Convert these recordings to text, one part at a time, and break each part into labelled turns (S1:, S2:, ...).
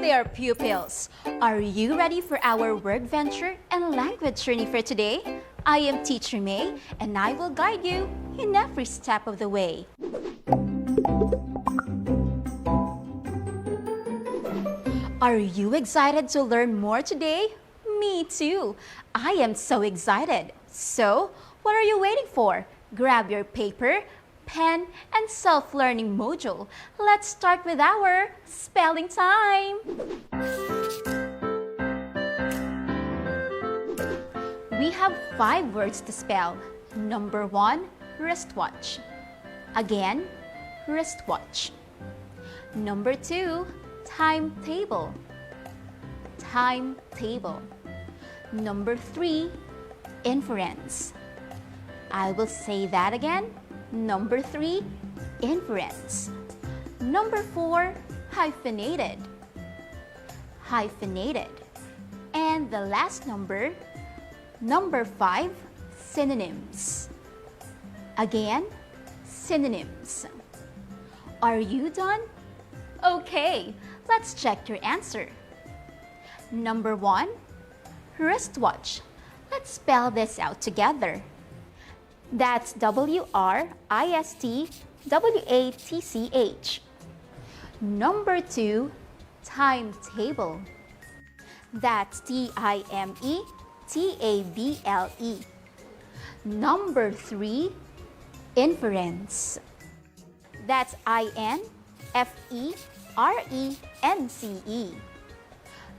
S1: there, pupils! Are you ready for our word venture and language journey for today? I am Teacher May, and I will guide you in every step of the way. Are you excited to learn more today? Me too! I am so excited! So, what are you waiting for? Grab your paper, pen, and self-learning module. Let's start with our spelling time! We have 5 words to spell. Number 1, wristwatch. Again, wristwatch. Number 2, timetable. Timetable. Number 3, inference. I will say that again. Number 3, inference. Number 4, hyphenated. Hyphenated. And the last number 5, synonyms. Again, synonyms. Are you done? Okay, let's check your answer. Number 1, wristwatch. Let's spell this out together. That's W-R-I-S-T-W-A-T-C-H. Number 2, timetable. That's T-I-M-E-T-A-B-L-E. Number 3, inference. That's I-N-F-E-R-E-N-C-E.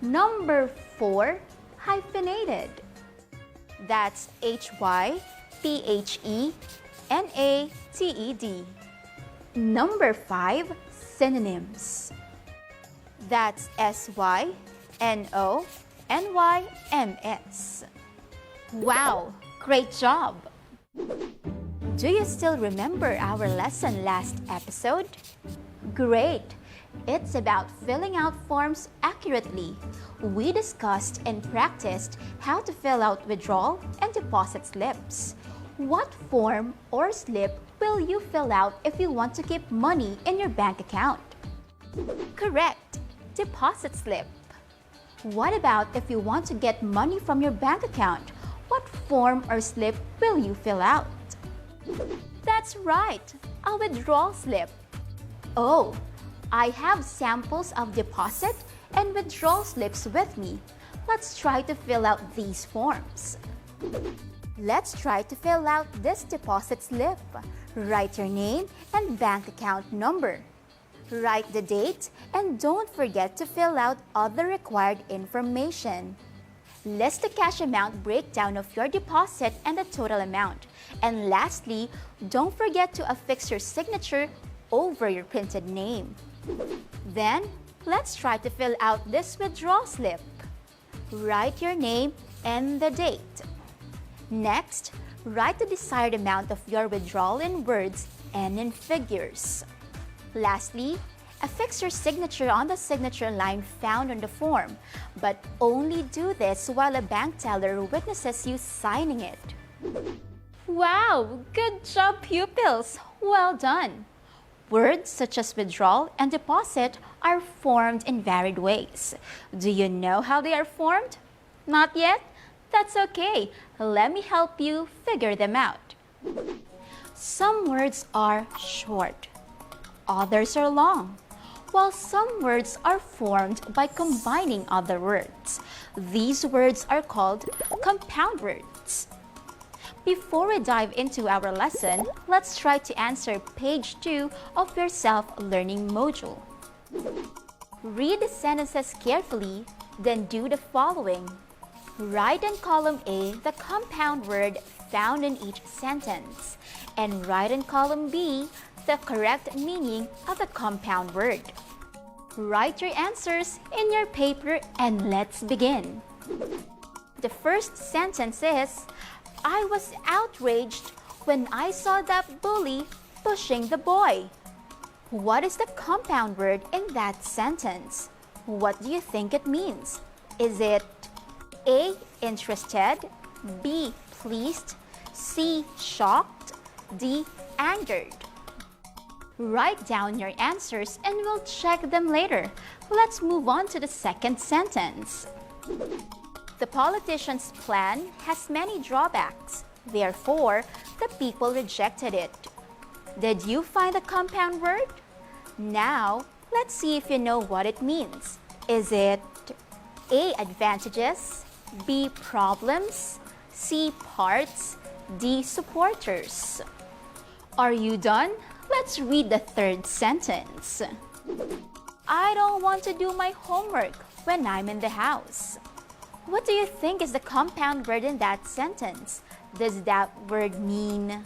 S1: Number 4, hyphenated. That's H-Y-P-H-E-N-A-T-E-D. Number 5, synonyms. That's S-Y-N-O-N-Y-M-S. Wow, great job! Do you still remember our lesson last episode? Great! It's about filling out forms accurately. We discussed and practiced how to fill out withdrawal and deposit slips. What form or slip will you fill out if you want to keep money in your bank account? Correct! Deposit slip. What about if you want to get money from your bank account? What form or slip will you fill out? That's right! A withdrawal slip. Oh, I have samples of deposit and withdrawal slips with me. Let's try to fill out these forms. Let's try to fill out this deposit slip. Write your name and bank account number. Write the date and don't forget to fill out other required information. List the cash amount breakdown of your deposit and the total amount. And lastly, don't forget to affix your signature over your printed name. Then, let's try to fill out this withdrawal slip. Write your name and the date. Next, write the desired amount of your withdrawal in words and in figures. Lastly, affix your signature on the signature line found on the form, but only do this while a bank teller witnesses you signing it. Wow! Good job, pupils! Well done! Words such as withdrawal and deposit are formed in varied ways. Do you know how they are formed? Not yet? That's okay. Let me help you figure them out. Some words are short. Others are long. While some words are formed by combining other words. These words are called compound words. Before we dive into our lesson, let's try to answer page 2 of your self-learning module. Read the sentences carefully, then do the following. Write in column A the compound word found in each sentence, and write in column B the correct meaning of the compound word. Write your answers in your paper and let's begin. The first sentence is, I was outraged when I saw that bully pushing the boy. What is the compound word in that sentence? What do you think it means? Is it A, interested, B, pleased, C, shocked, D, angered? Write down your answers and we'll check them later. Let's move on to the second sentence. The politician's plan has many drawbacks. Therefore, the people rejected it. Did you find the compound word? Now, let's see if you know what it means. Is it A. Advantages, B. Problems, C. Parts, D. Supporters? Are you done? Let's read the third sentence. I don't want to do my homework when I'm in the house. What do you think is the compound word in that sentence? Does that word mean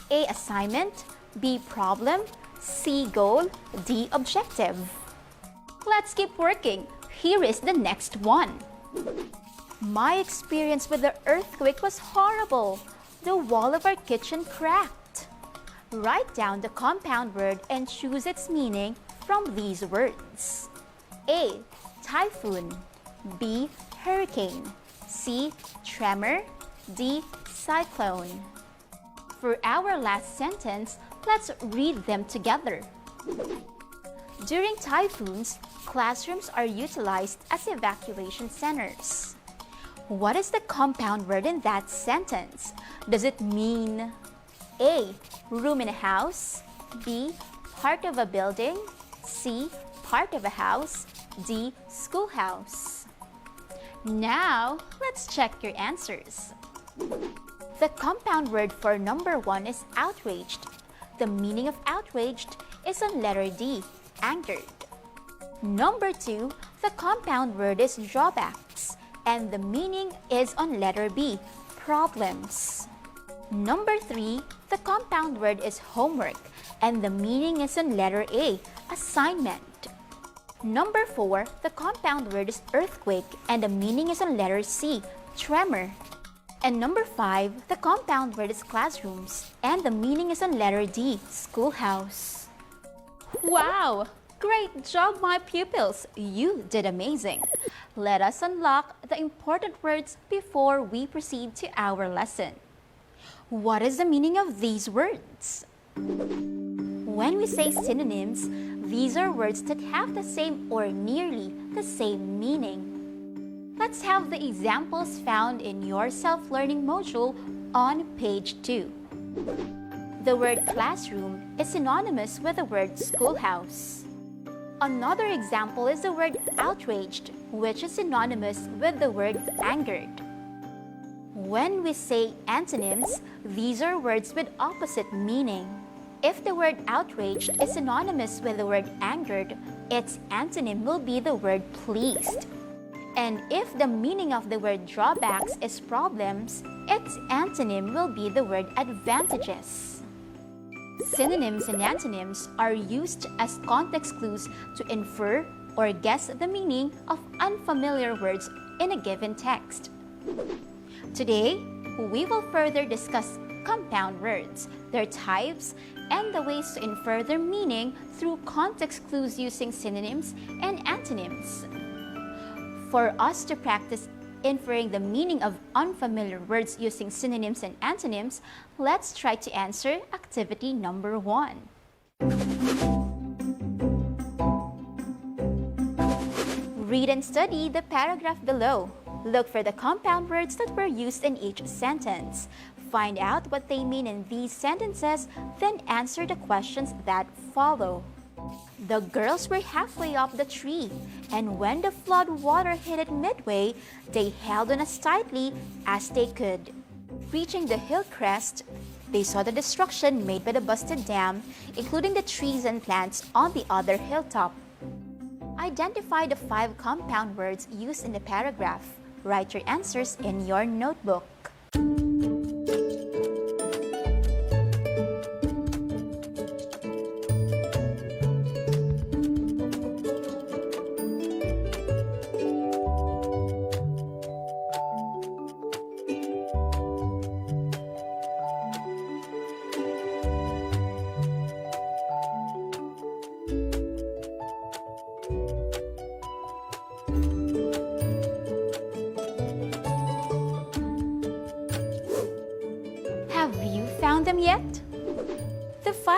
S1: A. Assignment, B. Problem, C. Goal, D. Objective? Let's keep working. Here is the next one. My experience with the earthquake was horrible. The wall of our kitchen cracked. Write down the compound word and choose its meaning from these words. A. Typhoon, B. Hurricane, C. Tremor, D. Cyclone. For our last sentence, let's read them together. During typhoons, classrooms are utilized as evacuation centers. What is the compound word in that sentence? Does it mean A. Room in a house, B. Part of a building, C. Part of a house, D. Schoolhouse? Now, let's check your answers. The compound word for number 1 is outraged. The meaning of outraged is on letter D, angered. Number 2, the compound word is drawbacks, and the meaning is on letter B, problems. Number 3, the compound word is homework, and the meaning is on letter A, assignment. Number 4, the compound word is earthquake, and the meaning is on letter C, tremor. And number 5, the compound word is classrooms, and the meaning is on letter D, schoolhouse. Wow! Great job, my pupils! You did amazing! Let us unlock the important words before we proceed to our lesson. What is the meaning of these words? When we say synonyms, these are words that have the same or nearly the same meaning. Let's have the examples found in your self-learning module on page 2. The word classroom is synonymous with the word schoolhouse. Another example is the word outraged, which is synonymous with the word angered. When we say antonyms, these are words with opposite meaning. If the word outraged is synonymous with the word angered, its antonym will be the word pleased. And if the meaning of the word drawbacks is problems, its antonym will be the word advantages. Synonyms and antonyms are used as context clues to infer or guess the meaning of unfamiliar words in a given text. Today, we will further discuss compound words, their types, and the ways to infer their meaning through context clues using synonyms and antonyms. For us to practice inferring the meaning of unfamiliar words using synonyms and antonyms, let's try to answer activity number 1. Read and study the paragraph below. Look for the compound words that were used in each sentence. Find out what they mean in these sentences, then answer the questions that follow. The girls were halfway up the tree, and when the flood water hit it midway, they held on as tightly as they could. Reaching the hill crest, they saw the destruction made by the busted dam, including the trees and plants on the other hilltop. Identify the 5 compound words used in the paragraph. Write your answers in your notebook.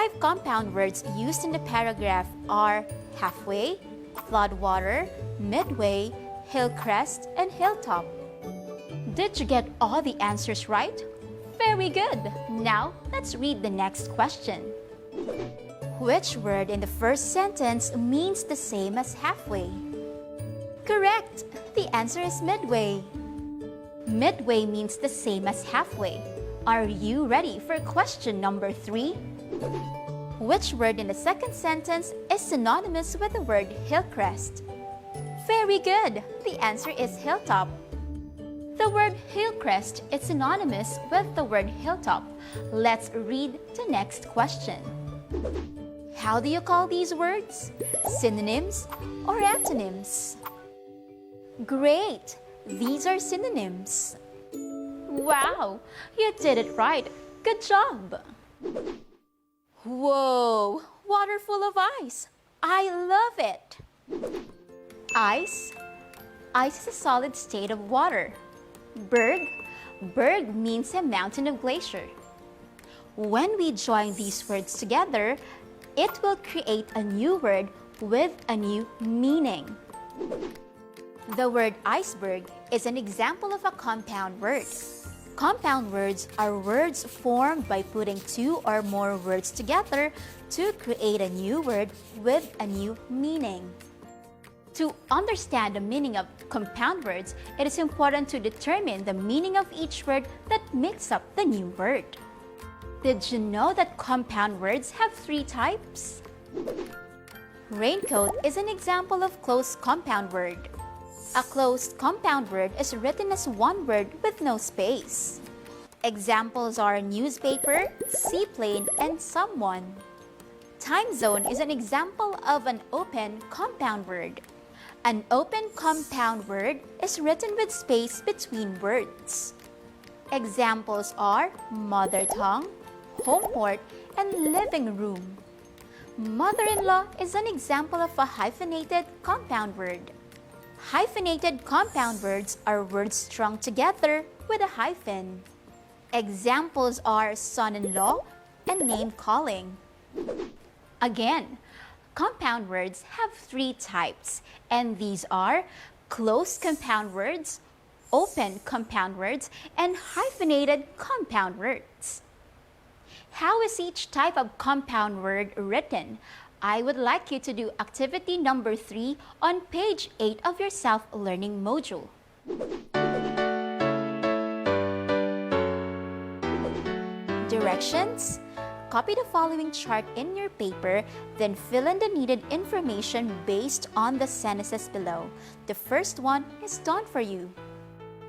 S1: 5 compound words used in the paragraph are halfway, floodwater, midway, hillcrest, and hilltop. Did you get all the answers right? Very good! Now, let's read the next question. Which word in the first sentence means the same as halfway? Correct! The answer is midway. Midway means the same as halfway. Are you ready for question number 3? Which word in the second sentence is synonymous with the word hillcrest? Very good! The answer is hilltop. The word hillcrest is synonymous with the word hilltop. Let's read the next question. How do you call these words? Synonyms or antonyms? Great! These are synonyms. Wow! You did it right. Good job! Whoa! Water full of ice. I love it. Ice. Ice is a solid state of water. Berg. Berg means a mountain of glacier. When we join these words together, it will create a new word with a new meaning. The word iceberg is an example of a compound word. Compound words are words formed by putting 2 or more words together to create a new word with a new meaning. To understand the meaning of compound words, it is important to determine the meaning of each word that makes up the new word. Did you know that compound words have 3 types? Raincoat is an example of closed compound word. A closed compound word is written as one word with no space. Examples are newspaper, seaplane, and someone. Time zone is an example of an open compound word. An open compound word is written with space between words. Examples are mother tongue, home port, and living room. Mother-in-law is an example of a hyphenated compound word. Hyphenated compound words are words strung together with a hyphen. Examples are son-in-law and name-calling. Again, compound words have 3 types, and these are closed compound words, open compound words, and hyphenated compound words. How is each type of compound word written? I would like you to do activity number 3 on page 8 of your self-learning module. Directions: copy the following chart in your paper, then fill in the needed information based on the sentences below. The first one is done for you.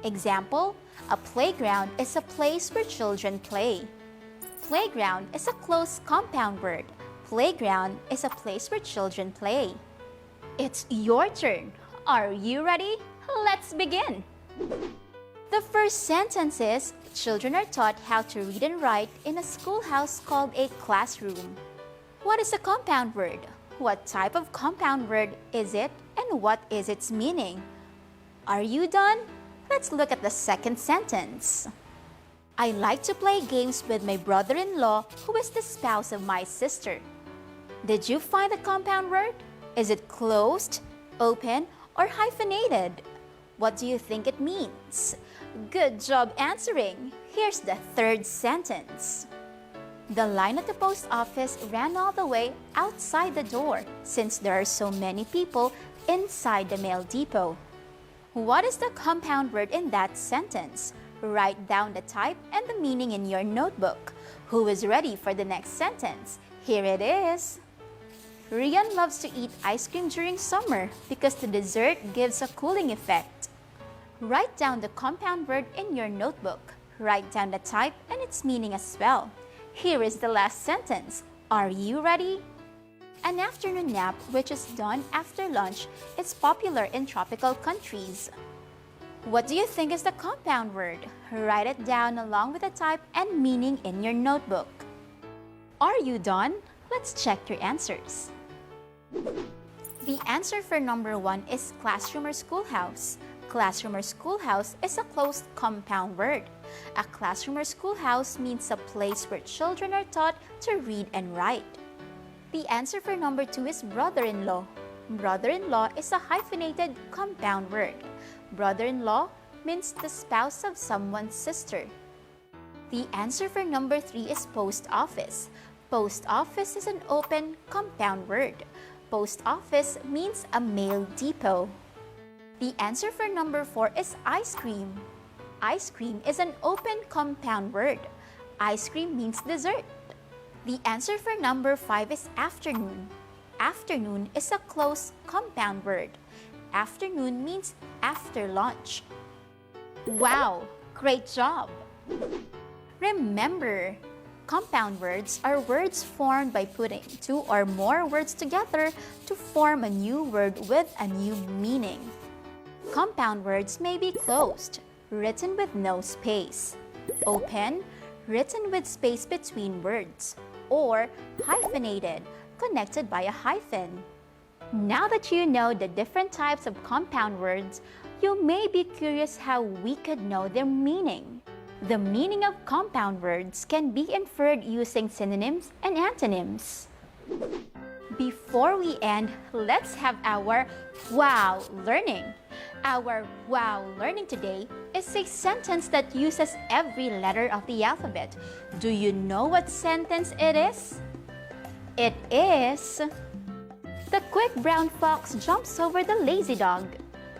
S1: Example: a playground is a place where children play. Playground is a closed compound word. Playground is a place where children play. It's your turn. Are you ready? Let's begin. The first sentence is, children are taught how to read and write in a schoolhouse called a classroom. What is a compound word? What type of compound word is it, and what is its meaning? Are you done? Let's look at the second sentence. I like to play games with my brother-in-law, who is the spouse of my sister. Did you find the compound word? Is it closed, open, or hyphenated? What do you think it means? Good job answering. Here's the third sentence. The line at the post office ran all the way outside the door since there are so many people inside the mail depot. What is the compound word in that sentence? Write down the type and the meaning in your notebook. Who is ready for the next sentence? Here it is. Rian loves to eat ice cream during summer because the dessert gives a cooling effect. Write down the compound word in your notebook. Write down the type and its meaning as well. Here is the last sentence. Are you ready? An afternoon nap, which is done after lunch, is popular in tropical countries. What do you think is the compound word? Write it down along with the type and meaning in your notebook. Are you done? Let's check your answers. The answer for number 1 is classroom or schoolhouse. Classroom or schoolhouse is a closed compound word. A classroom or schoolhouse means a place where children are taught to read and write. The answer for number 2 is brother-in-law. Brother-in-law is a hyphenated compound word. Brother-in-law means the spouse of someone's sister. The answer for number 3 is post office. Post office is an open compound word. Post office means a mail depot. The answer for number 4 is ice cream. Ice cream is an open compound word. Ice cream means dessert. The answer for number 5 is afternoon. Afternoon is a closed compound word. Afternoon means after lunch. Wow! Great job! Remember, compound words are words formed by putting 2 or more words together to form a new word with a new meaning. Compound words may be closed, written with no space, open, written with space between words, or hyphenated, connected by a hyphen. Now that you know the different types of compound words, you may be curious how we could know their meaning. The meaning of compound words can be inferred using synonyms and antonyms. Before we end, let's have our wow learning. Our wow learning today is a sentence that uses every letter of the alphabet. Do you know what sentence it is? It is, the quick brown fox jumps over the lazy dog.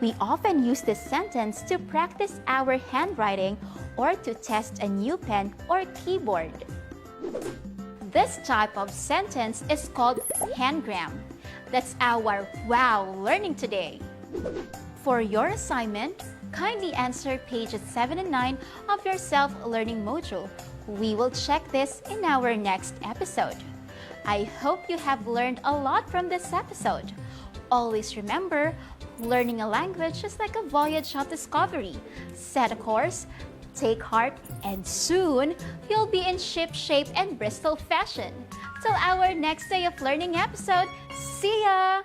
S1: We often use this sentence to practice our handwriting or to test a new pen or keyboard. This type of sentence is called handgram. That's our wow learning today. For your assignment, kindly answer pages 7 and 9 of your self-learning module. We will check this in our next episode. I hope you have learned a lot from this episode. Always remember, learning a language is like a voyage of discovery. Set a course, take heart, and soon you'll be in ship shape and Bristol fashion. Till our next day of learning episode, see ya!